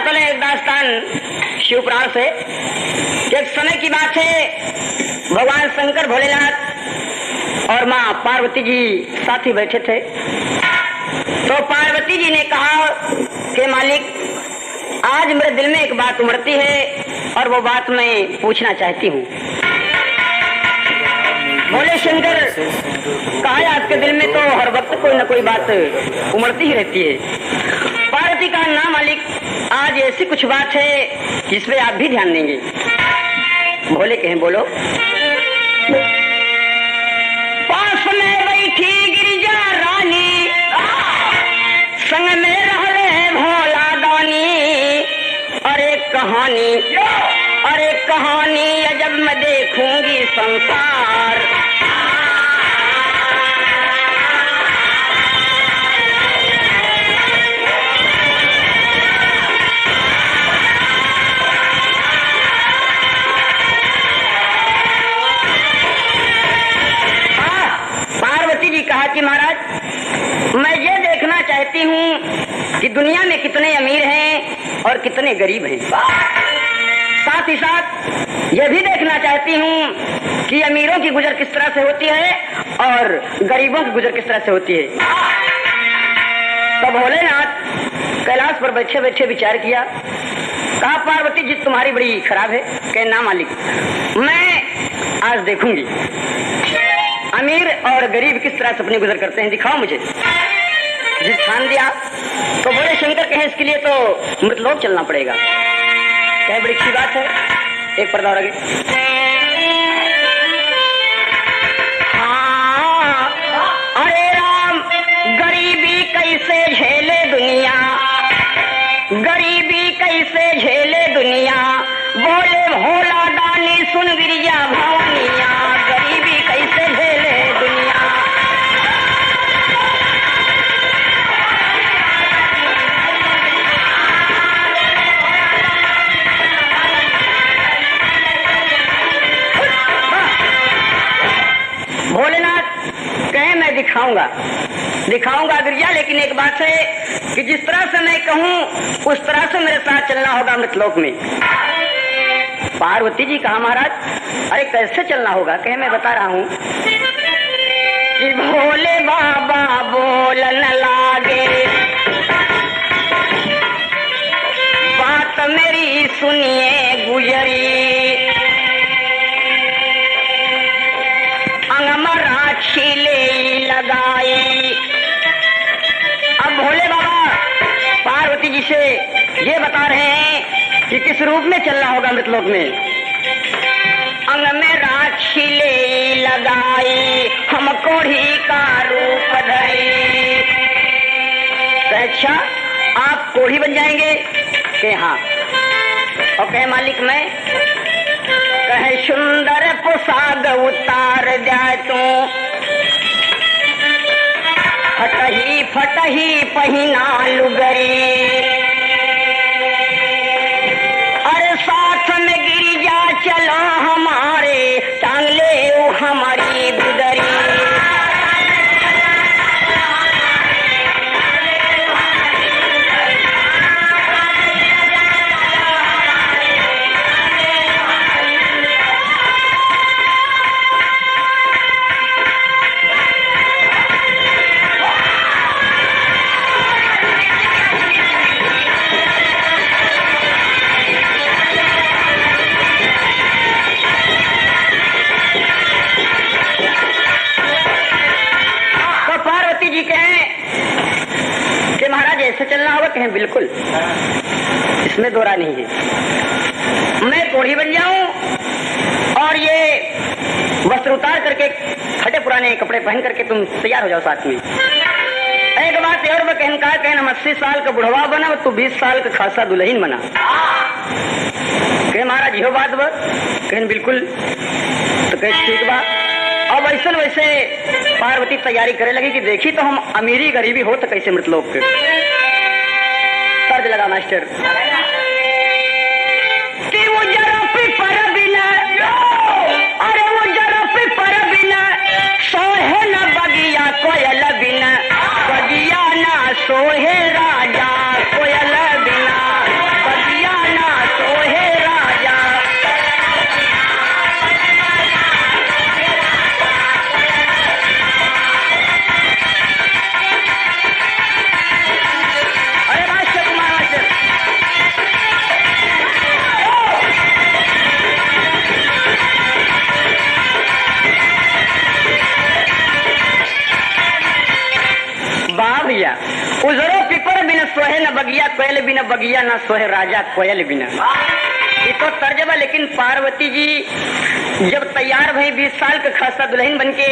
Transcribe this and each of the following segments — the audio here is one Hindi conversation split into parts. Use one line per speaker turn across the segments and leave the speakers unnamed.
बताते हैं एक दास्तान शिवपुराण से। एक समय की बात है, भगवान शंकर भोलेनाथ और माँ पार्वती जी साथ ही बैठे थे। तो पार्वती जी ने कहा कि मालिक, आज मेरे दिल में एक बात उमड़ती है और वो बात मैं पूछना चाहती हूँ। बोले शंकर, कहा आपके दिल में तो हर वक्त कोई न कोई बात उमड़ती ही रहती है। पार्वती का नाम मालिक, आज ऐसी कुछ बात है जिसपे आप भी ध्यान देंगे। भोले कहें बोलो। पास में बैठी गिरिजा रानी, संग में रहले भोला दानी। अरे कहानी जब मैं देखूंगी संसार। पार्वती जी कहा कि महाराज, मैं ये देखना चाहती हूँ कि दुनिया में कितने अमीर हैं और कितने गरीब हैं। साथ ही साथ ये भी देखना चाहती हूँ कि अमीरों की गुजर किस तरह से होती है और गरीबों की गुजर किस तरह से होती है। तो भोलेनाथ कैलाश पर बैठे बैठे विचार किया। कहा पार्वती जी तुम्हारी बड़ी खराब है। कहे ना मालिक, मैं आज देखूंगी अमीर और गरीब किस तरह से अपनी गुजर करते हैं, दिखाओ मुझे। जिस ठान दिया तो बोले शंकर कहें इसके लिए तो मृतलोक चलना पड़ेगा। क्या बड़ी अच्छी बात है। एक पर्दा और आगे। हाँ, अरे राम, गरीबी कैसे झेले दुनिया, गरीबी कैसे झेले दुनिया। बोले भोला दानी सुन गिरिजा भवानिया, गरीबी कैसे झेले दुनिया। भोलेनाथ कहे मैं दिखाऊंगा गिरिजा, लेकिन एक बात है कि जिस तरह से मैं कहूँ उस तरह से मेरे साथ चलना होगा अमृतलोक में। पार्वती जी कहा महाराज, अरे कैसे चलना होगा। कहे मैं बता रहा हूँ कि भोले बाबा बोलन लागे, बात मेरी सुनिए गुजरी। अंगमरा छीले लगाई। अब भोले बाबा पार्वती जी से ये बता रहे हैं कि किस रूप में चलना होगा मृतलोक में। अंग में राखिले लगाई, हम कोढ़ी का रूप धरे। अच्छा, आप कोढ़ी बन जाएंगे। के हाँ। और कहे मालिक मैं, कहे सुंदर पोशाक उतार जाए तो फटही पहिना लुगरी। अरे साथ में गिरिजा चलो हमारे, टांग ले हमारी गुदरी। ऐसे चलना होगा। कहें बिल्कुल, इसमें दो राय नहीं है। मैं कोढ़ी बन जाऊं और ये वस्त्र उतार करके फटे पुराने कपड़े पहन करके तुम तैयार हो जाओ साथ में। एक बात और मैं कहन कहा, कहना 80 साल का बुढ़वा बना तो 20 साल का खासा दुल्हन बना। कहे महाराज यो बात बा। कहन बिल्कुल। तो कहे ठीक बा। अब ऐसा वैसे पार्वती तैयारी करे लगी कि देखी तो हम अमीरी गरीबी हो तो कैसे मृतलोक के। तर्ज लगा मास्टर कि वो जरा पे पर बिना, अरे वो जरा पे पर बिना सोहे न बगिया कोयल बिना, बगिया ना सोहे राजा कोयल बिना। बगिया कोयल बिना, बगिया ना सोहे राजा कोयल बिना। ये तो तर्जबा। लेकिन पार्वती जी जब तैयार भई 20 साल के खासा दुल्हन बनके,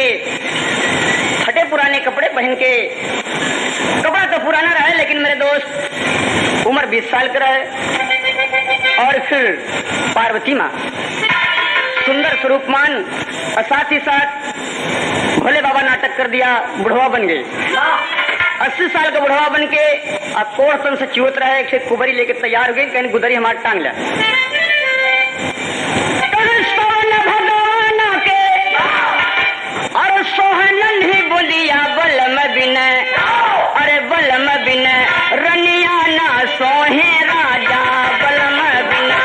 फटे पुराने कपड़े पहन के, कपड़ा तो पुराना रहा लेकिन मेरे दोस्त उम्र 20 साल का रहे। और फिर पार्वती माँ सुंदर स्वरूपमान और साथ ही साथ भोले बाबा नाटक कर दिया, बुढ़वा बन गए। 80 साल का बुढ़वा बन के अब कोड़ तन से चूत रहा है, कुबरी लेके तैयार हो गई, कहीं गुदरी हमारा टांग लिया। भगवान के और सोहनन ही बोलिया बलम बिन, अरे बलम बिन रनिया ना सोहे राजा, बलम बिना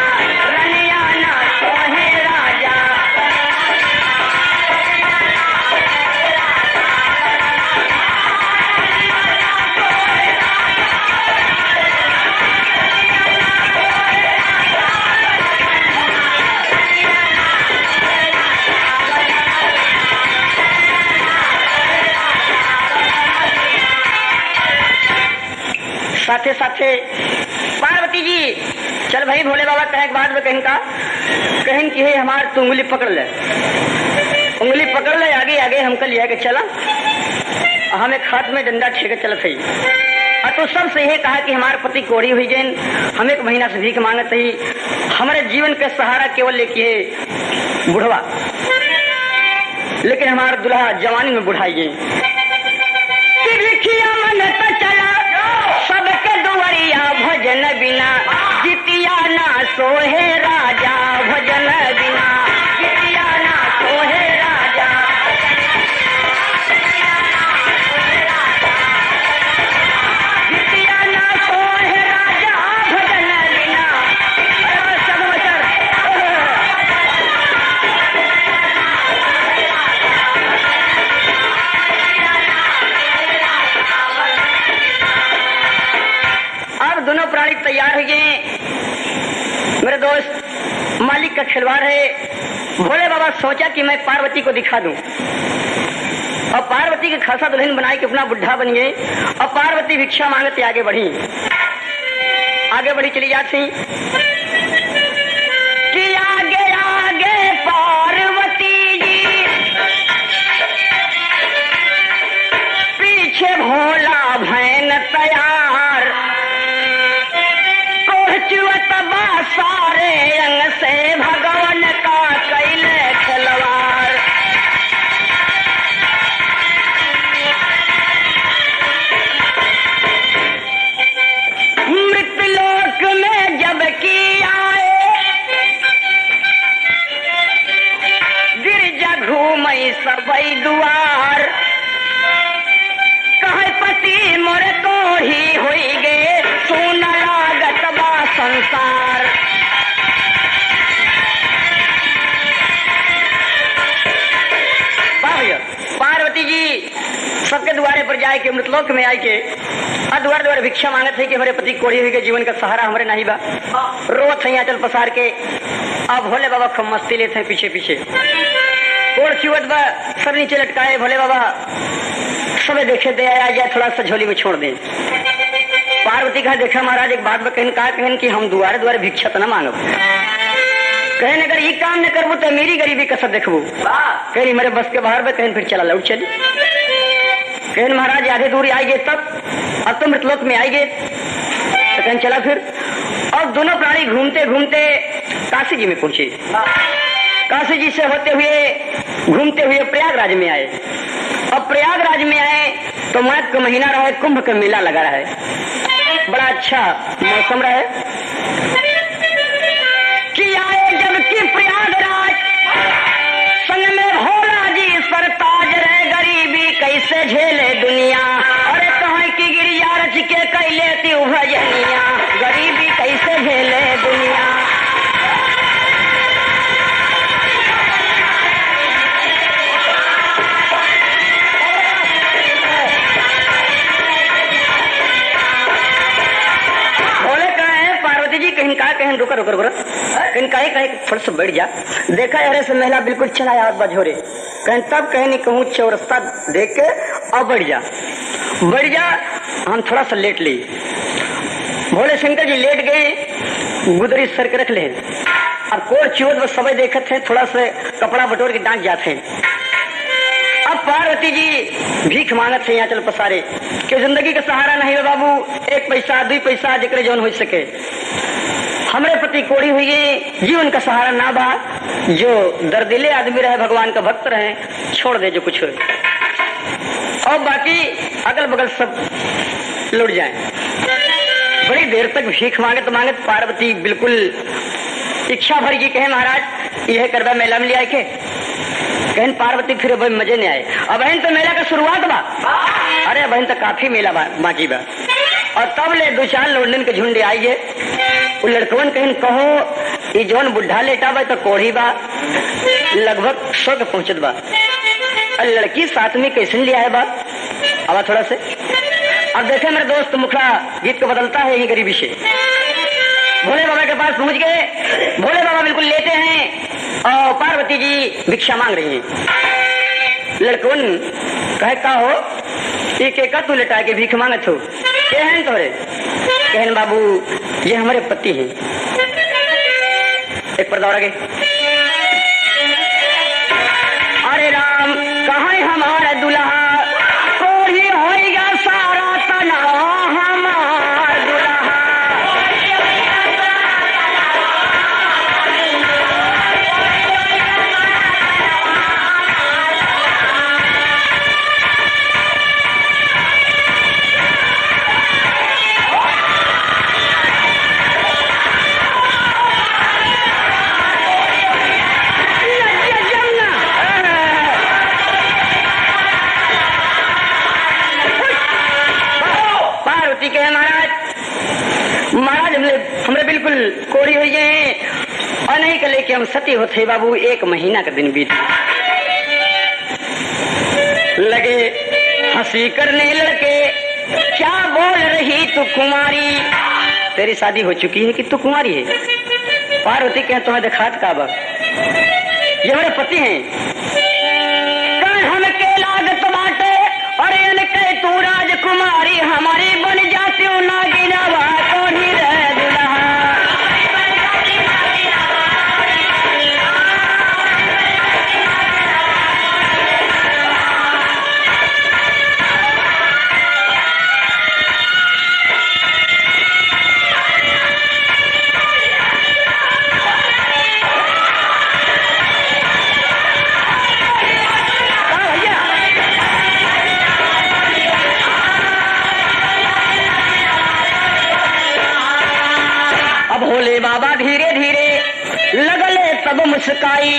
रनिया ना सोहे राजा। साथे साथे पार्वती जी चल भाई भोले बाबा कहे बाद में कहीं का कहीं की है हमार तू उंगली पकड़ ले, उंगली पकड़ ले, आगे आगे हमको लिया के चला, हम एक हाथ में डंडा ठेके चलत ही। और तो सब से यही कहा कि हमारे पति कोड़ी हुई गए, हम 1 महीना से भीख मांगत ही, हमारे जीवन का सहारा केवल लेके है बुढ़वा, लेकिन हमारा दुल्हा जवानी में बुढ़ाई गई। सबके दुआरिया भजन बिना, जितिया ना सोहे राजा, भजन बिना जितिया ना सोहे राजा। जितिया ना सोहे राजा, भजन बिना सब वचन। अब दोनों प्राणी तैयार हो गए। मेरे दोस्त मालिक का खिलवाड़ है। भोले बाबा सोचा कि मैं पार्वती को दिखा दूं, और पार्वती के खासा दुल्हन बनाए के अपना बुढ़ा बन गए। और पार्वती भिक्षा मांगते आगे बढ़ी, आगे बढ़ी चली जाती कि आगे आगे पार्वती जी, पीछे भोला भैन तैयार, सारे अंग से भगवान का कैले खिलवाड़। मृतलोक में जब की आए, गिरजा घूमई सबई दुआर, कहे पति मोर को ही हुई गे, सुन लागत बा संसार। पार्वती जी सबके द्वारे पर जाए के मृतलोक में आए के द्वार द्वार भिक्षा मांगत है कि हमारे पति कोड़ी हुई के जीवन का सहारा हमारे नहीं बा। रोत है चल पसार के। अब भोले बाबा खूब मस्ती लेते हैं पीछे पीछे, कोड़ चुवत बा, सब नीचे लटकाए। भोले बाबा सब देखे दे आया जाए, थोड़ा सा झोली में छोड़ दे। पार्वती कहा देखा महाराज एक बात कहें, कहा कहन कि हम द्वारे द्वारे भिक्षा तो न मांगब, कहन अगर ये काम न करबू तो मेरी गरीबी कसर देखबू, कहीं मेरे बस के बाहर में कहीं फिर चला लौट चली। कहन महाराज आधे दूरी आई गए तब, अब तो मृतलोक में आई गए तो कहीं चला फिर। और दोनों प्राणी घूमते घूमते काशी जी में पहुंचे। काशी जी से होते हुए घूमते हुए प्रयागराज में आए। अब प्रयागराज में आए तो माघ का महीना रहा है, कुंभ का मेला लगा रहा है, बड़ा अच्छा मौसम रहा है कि आए जबकि प्रयागराज संग में भोला जी सरताज रहे। गरीबी कैसे झेले दुनिया, अरे कहे की गिरिया रच के कैले ती भजनिया, गरीबी कैसे झेले दुनिया। कहीं कहा कहीं रुका रुका रुका, कहीं कहीं कहीं थोड़ा सा बैठ जा। देखा यार से महिला बिल्कुल चला यार बजोरे, कहीं तब कहीं नहीं कहूँ चौरस्ता देख के अब बढ़ जा हम थोड़ा सा लेट ली। भोले शंकर जी लेट गए, गुदरी सर के रख ले। अब कोर चिवत बस सब देखत है, थोड़ा सा कपड़ा बटोर के डांट जाते हैं। अब पार्वती जी भीख मांगत है, यहाँ चल पसारे कि जिंदगी का सहारा नहीं है बाबू, 1 पैसा 2 पैसा जिक्र जौन हो सके। हमरे पति कोड़ी हुई है, जीवन का सहारा ना बा, जो दर्दिले आदमी रहे, भगवान का भक्त रहे, छोड़ दे जो कुछ हो, और बाकी अगल बगल सब लुट जाए। बड़ी देर तक भीख मांगत मांगत पार्वती बिल्कुल इच्छा भर की कहे महाराज यह करवा मेला में लिया के। कहन पार्वती फिर अब मजे नहीं आए। अब बहन तो मेला का शुरुआत बा, अरे बहन तो काफी मेला बाकी बा। और तब ले 2-4 लौंडन के झुंडे आई है। वो लड़कवन कहन कहो ये जौन बुढ़ा लेटा बा तो कोढ़ी बा, लगभग 100 के पहुंचत बा। और लड़की साथ में कैसे लिया है बा, अब थोड़ा से अब देखे मेरे दोस्त मुखड़ा गीत को बदलता है ये गरीबी से। भोले बाबा के पास पहुंच गए, भोले बाबा बिल्कुल लेटे हैं और पार्वती जी भिक्षा मांग रही हैं। लड़कन कहे का हो एक एक तू लेटा के भीख मांगत हो, क्या है तोरे? कहन बाबू ये हमारे पति हैं। एक पर दौड़ा गए, अरे राम कहाँ है हमारा दुल्हा, कोई होएगा सारा तना हमारा दुल्हा। महाराज हमरे बिल्कुल कोड़ी हुई है और नहीं कले कि हम सती होते बाबू। 1 महीना का दिन बीत लगे हंसी करने लड़के, क्या बोल रही तू कुमारी, तेरी शादी हो चुकी है कि तू कुमारी है? पार्वती कहे तुम्हें दिखात का बा, ये हमारे पति हैं। हम के लागत बाटे और इनके तू राजकुमारी, हमारी बन जाती हूँ नागिना कोढ़ी रह दुल्हा। भोले बाबा धीरे धीरे लगले तब मुस्काई।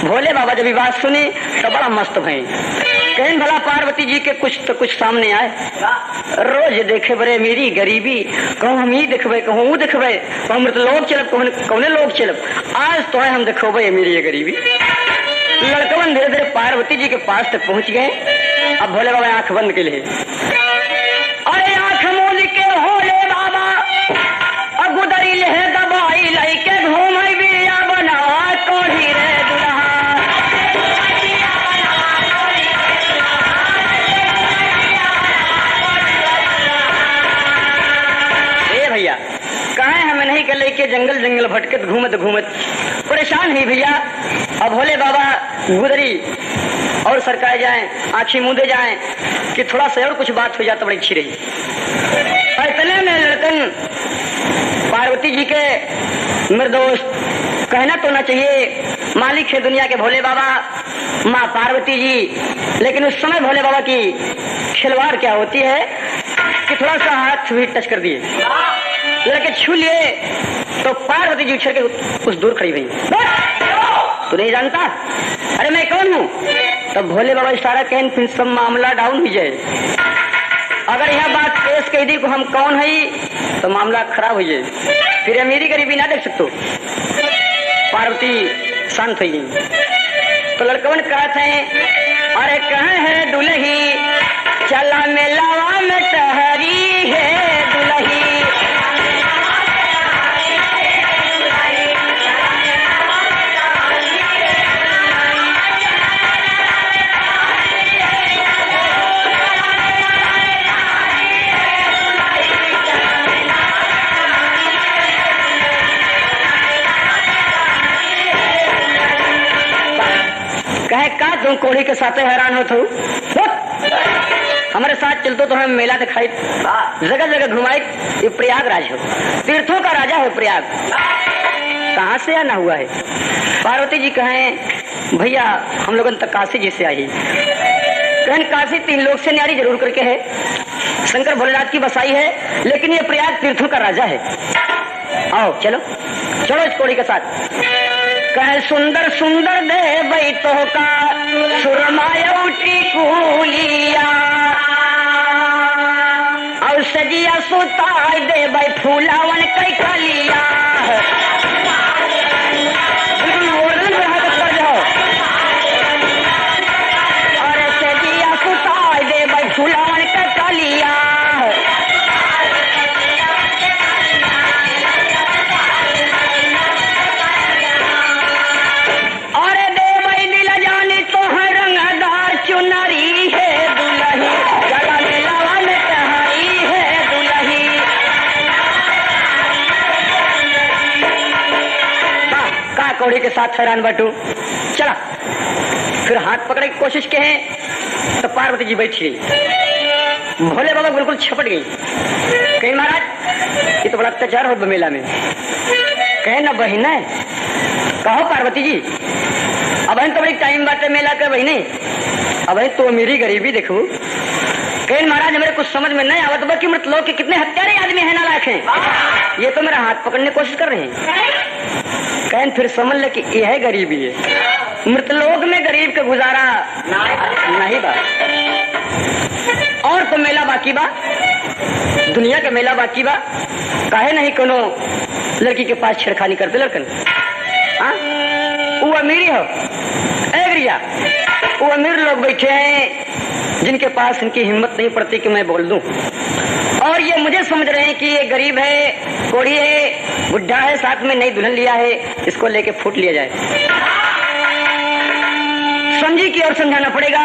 भोले बाबा जब बात सुनी तो बड़ा मस्त भई। कहन भला पार्वती जी के कुछ तो कुछ सामने आए, रोज देखे बरे मेरी गरीबी, कहूँ हम ही देखबे, कहूँ वो देखबे, कहूँ मृत लोग चलब, कौने लोग चलब, आज तो है हम देखोबे मेरी ये गरीबी। लड़कवन धीरे धीरे पार्वती जी के पास तक पहुंच गए। अब भोले बाबा आंख बंद के लिए, अरे आंख मूंद के भोले बाबा गुदरी ले दबाई लइके घूम बिया बना कोढ़ी रे दुल्हा। ए भैया कहे हमें नहीं के लेके जंगल जंगल भटकत घूमत घूमत परेशान ही भैया। अब भोले बाबा गुदरी और सरकाए जाए, आंखें मूंदे जाए कि थोड़ा सा और कुछ बात हो जाता बड़ी अच्छी रही। इतने में लड़कन पार्वती जी के मेरे दोस्त कहना तो ना चाहिए, मालिक है दुनिया के भोले बाबा, माँ पार्वती जी। लेकिन उस समय भोले बाबा की खिलवाड़ क्या होती है कि थोड़ा सा हाथ भी टच कर दिए, लड़के छू लिए तो पार्वती जी उछल के कुछ दूर खड़ी हुई। तू नहीं जानता? अरे मैं कौन हूँ? तब भोले बाबा इशारा कहन फिर सब मामला डाउन हो जाए। अगर यह बात पेश कह दी को हम कौन है तो मामला खराब हो जाए, फिर मेरी गरीबी ना देख सकते। पार्वती शांत हुई तो लड़कवन कहते हैं, अरे कहे है दुल्ही चला मेलावा में टहरी है दुल्ही। कहे का तुम कोढ़ी के साथ हैरान हो तू हमारे साथ चलतो तो हमें मेला दिखाई जगह जगह घुमाई। ये प्रयागराज हो, तीर्थों का राजा हो प्रयाग, कहाँ से आना हुआ है? पार्वती जी कहें भैया हम लोगों तक काशी जी से आई। कहें काशी 3 लोग से न्यारी जरूर करके है, शंकर भोलेनाथ की बसाई है, लेकिन ये प्रयाग तीर्थों का राजा है। आओ चलो चलो इस कोड़ी के साथ। कहे सुंदर सुंदर दे बैतो का सुरमाया उठी कूलिया और सजिया सुताई दे भाई फूलावन कई कलिया। और सजिया सुताई दे भाई फूलावन कई कलिया। कौड़ी के साथ हैरान बटू चला। फिर हाथ पकड़ने की कोशिश के हैं तो पार्वती जी बैठी गई, भोले बाबा बिल्कुल छपट गई। कहीं महाराज ये तो बड़ा अत्याचार हो मेला में। कहे ना बहन है, कहो पार्वती जी अब तो बड़ी टाइम बात है मेला कर बहने, अब तो मेरी गरीबी देखो। कहीं महाराज मेरे कुछ समझ में नहीं आवत कि मृत लोग के कितने हत्यारे आदमी है नालायक हैं, ये तो मेरा हाथ पकड़ने की कोशिश कर रहे हैं। कहें फिर समझ ले कि यह गरीबी है, मृतलोक में गरीब का गुजारा नहीं बा। और तो मेला बाकी बा, दुनिया का मेला बाकी बा। काहे नहीं कोनो लड़की के पास छेड़खानी करते लड़कन? हाँ वो अमीरी हो एग्रिया, वो अमीर लोग बैठे हैं जिनके पास इनकी हिम्मत नहीं पड़ती कि मैं बोल दूं, और ये मुझे समझ रहे हैं कि ये गरीब है, कोढ़ी है, बुढ़ा है, साथ में नई दुल्हन लिया है, इसको लेके फूट लिया जाए। समझी की और समझाना पड़ेगा।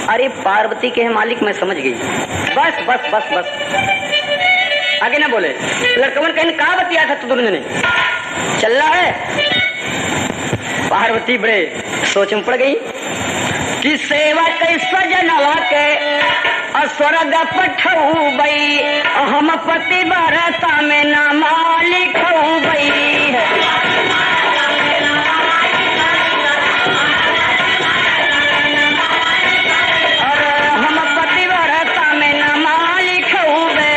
अरे पार्वती के मालिक मैं समझ गई, बस बस बस बस आगे ना बोले। लड़कवन कहीं कहा बतिया था तो दुल्हन ने चल रहा है। पार्वती बड़े सोच में पड़ गई कि सेवा कैसा जनवा के स्वर्ग पठऊ बई, हम पतिव्रता में नाम लिखऊ बई। और हम पतिव्रता में नाम लिखऊ बे।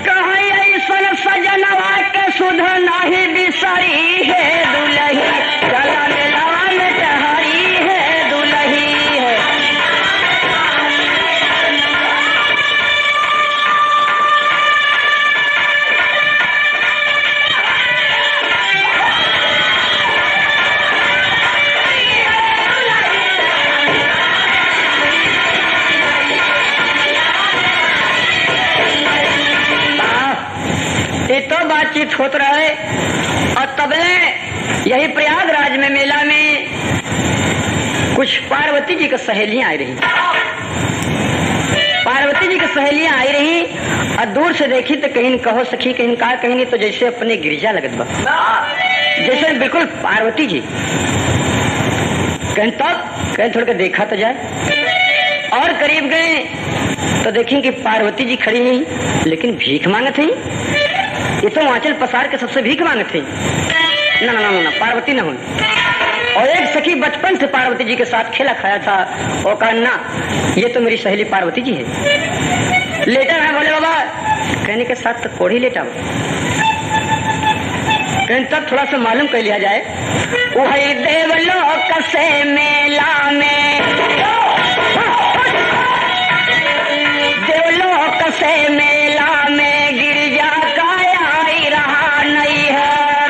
कहीं ऐसा सजनवा के सुध नहीं बिसरी है दुलही, चला मेला में टहरी है दुलही है। ये तो बातचीत होत रहे और तबले यही प्रयागराज में मेला में कुछ पार्वती जी की सहेलियां आई रही। पार्वती जी की सहेलियां आई रही और दूर से देखी तो कहीं कहो सखी, कहीं कहा कहेंगे तो जैसे अपने गिरिजा लगत बा, जैसे बिल्कुल पार्वती जी। कहीं तब कहीं थोड़ा के देखा तो जाए। और करीब गए तो देखें कि पार्वती जी खड़ी हुई, लेकिन भीख मांगत थी। ये तो आंचल पसार के सबसे भीख मांगत थी। ना ना ना ना पार्वती न हुई। और एक सखी बचपन से पार्वती जी के साथ खेला खाया था, और कहा ना ये तो मेरी सहेली पार्वती जी है। लेटा है बोले बाबा, कहने के साथ तो कोढ़ी लेटा। कहने तब थोड़ा सा मालूम कर लिया जाए। वही देवलोक से मेला में, देवलोक से मेला में गिरिजा का आई रहा नहीं है।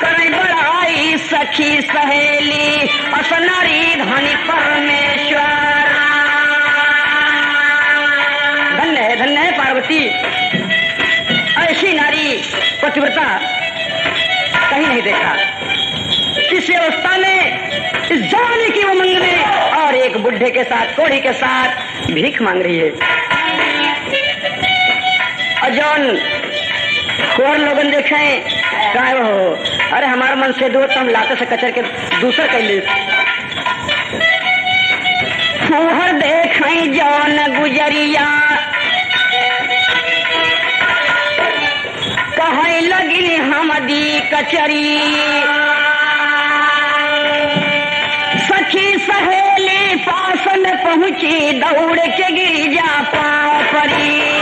करी बड़ाई सखी सहेली असनारी धनी परमेश्वर। धन्य है पार्वती, ऐसी नारी पतिव्रता कहीं नहीं देखा। किसी अवस्था में इस जवानी की उमंग में और एक बुढ़े के साथ, कोढ़ी के साथ भीख मांग रही है। जौन और लोगन देखे काय हो, अरे हमारा मन से दो तो हम लाते से कचर के दूसर कैले फूहर देखे जौन गुजरिया कहे लगी हम दी कचरी सखी सहेली पास में पहुंची दौड़ के गिर जा पाँव परी